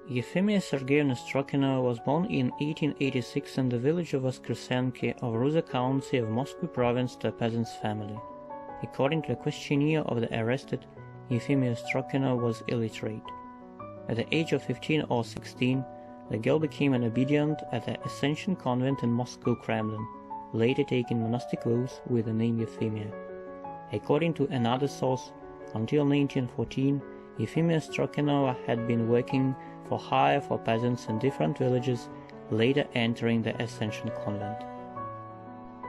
Evfimia Strokinova was born in 1886 in the village of Voskresenki of Ruza County of Moscow province to a peasant's family. According to the questionnaire of the arrested, Evfimia Strokinova was illiterate. At the age of 15 or 16, the girl became an obedient at the Ascension convent in Moscow Kremlin, later taking monastic vows with the name Evfimia. According to another source, until 1914, Evfimia Strokinova had been working for hire for peasants in different villages, later entering the Ascension convent.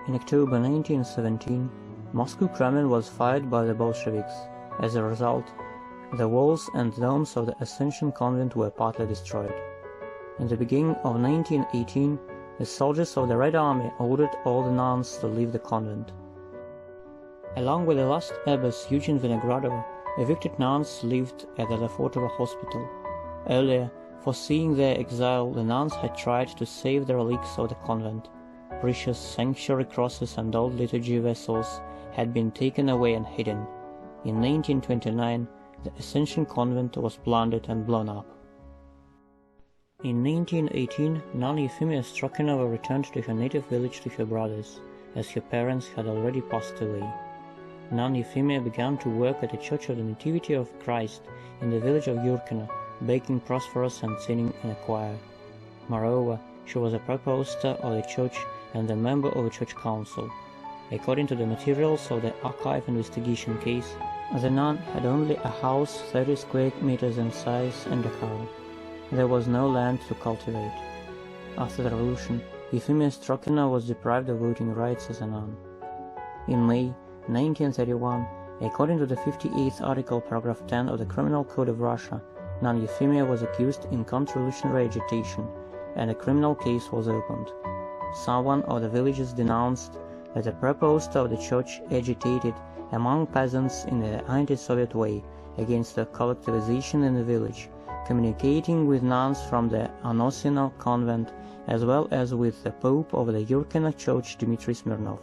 In October 1917, Moscow Kremlin was fired by the Bolsheviks. As a result, the walls and domes of the Ascension convent were partly destroyed. In the beginning of 1918, the soldiers of the Red Army ordered all the nuns to leave the convent. Along with the last abbess Eugene Vinogradova, evicted nuns lived at the Lefortovo hospital. Earlier, foreseeing their exile, the nuns had tried to save the relics of the convent. Precious sanctuary crosses and old liturgy vessels had been taken away and hidden. In 1929, the Ascension convent was plundered and blown up. In 1918, nun Evfimia Strokinova returned to her native village to her brothers, as her parents had already passed away. Nun Evfimia began to work at the Church of the Nativity of Christ in the village of Yurkino, baking prosperous and singing in a choir. Moreover, she was a propostor of the church and a member of the church council. According to the materials of the archive investigation case, the nun had only a house 30 square meters in size and a cow. There was no land to cultivate. After the revolution, Evfimia Strokinova was deprived of voting rights as a nun. In May 1931, according to the 58th article, paragraph 10 of the Criminal Code of Russia, nun Evfimia was accused in counter-revolutionary agitation, and a criminal case was opened. Someone of the villagers denounced that the proposed of the church agitated among peasants in an anti-Soviet way against the collectivization in the village, communicating with nuns from the Anosino convent as well as with the Pope of the Yurkino church Dmitry Smirnov.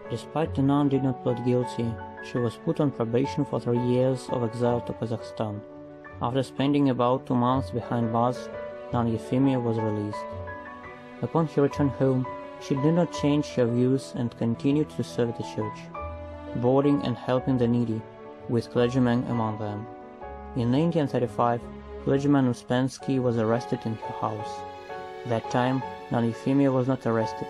Despite the nun did not plead guilty, she was put on probation for 3 years of exile to Kazakhstan. After spending about 2 months behind bars, nun Evfimia was released. Upon her return home, she did not change her views and continued to serve the church, boarding and helping the needy, with clergymen among them. In 1935, clergyman Uspensky was arrested in her house. That time, nun Evfimia was not arrested,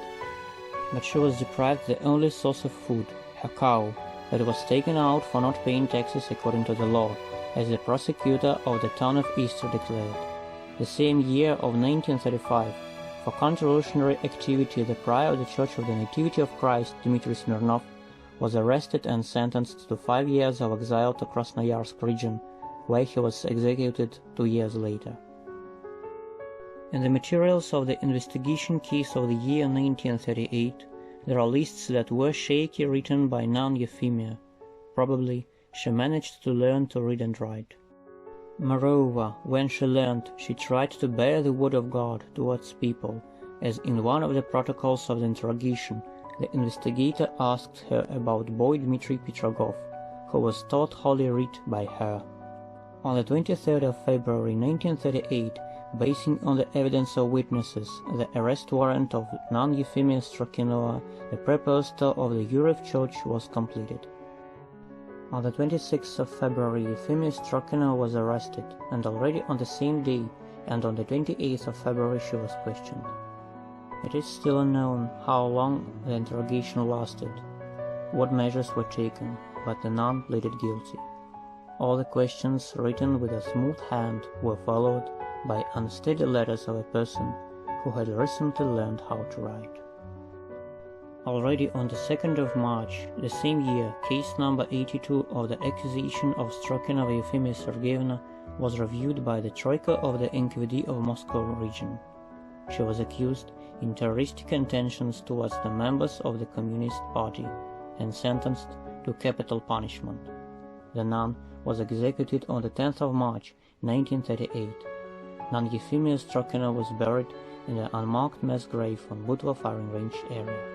but she was deprived the only source of food, her cow, that was taken out for not paying taxes according to the law, as the prosecutor of the town of Istra declared. The same year of 1935, for counter-revolutionary activity, the prior of the Church of the Nativity of Christ, Dmitry Smirnov, was arrested and sentenced to 5 years of exile to Krasnoyarsk region, where he was executed 2 years later. In the materials of the investigation case of the year 1938, there are lists that were shaky written by nun Evfimia. Probably she managed to learn to read and write. Moreover, when she learned, she tried to bear the word of God towards people, as in one of the protocols of the interrogation, the investigator asked her about boy Dmitry Petrogov, who was taught Holy Writ by her. On the 23rd of February 1938, basing on the evidence of witnesses, the arrest warrant of nun Evfimia Strokinova, the preposter of the Yurev Church, was completed. On the 26th of February, Evfimia Strokinova was arrested, and already on the same day, and on the 28th of February, she was questioned. It is still unknown how long the interrogation lasted, what measures were taken, but the nun pleaded guilty. All the questions, written with a smooth hand, were followed by unsteady letters of a person who had recently learned how to write. Already on the 2nd of March, the same year, case number 82 of the accusation of Strokinova Evfimia Sergeyevna was reviewed by the Troika of the NKVD of Moscow region. She was accused in terroristic intentions towards the members of the Communist Party and sentenced to capital punishment. The nun was executed on the 10th of March 1938. Nun Evfimia Strokinova was buried in an unmarked mass grave on Butva firing range area.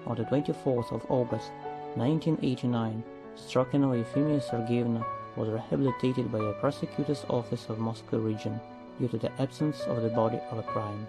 On the 24th of August 1989, Strokinova Evfimia Sergeyevna was rehabilitated by the prosecutor's office of Moscow region due to the absence of the body of a crime.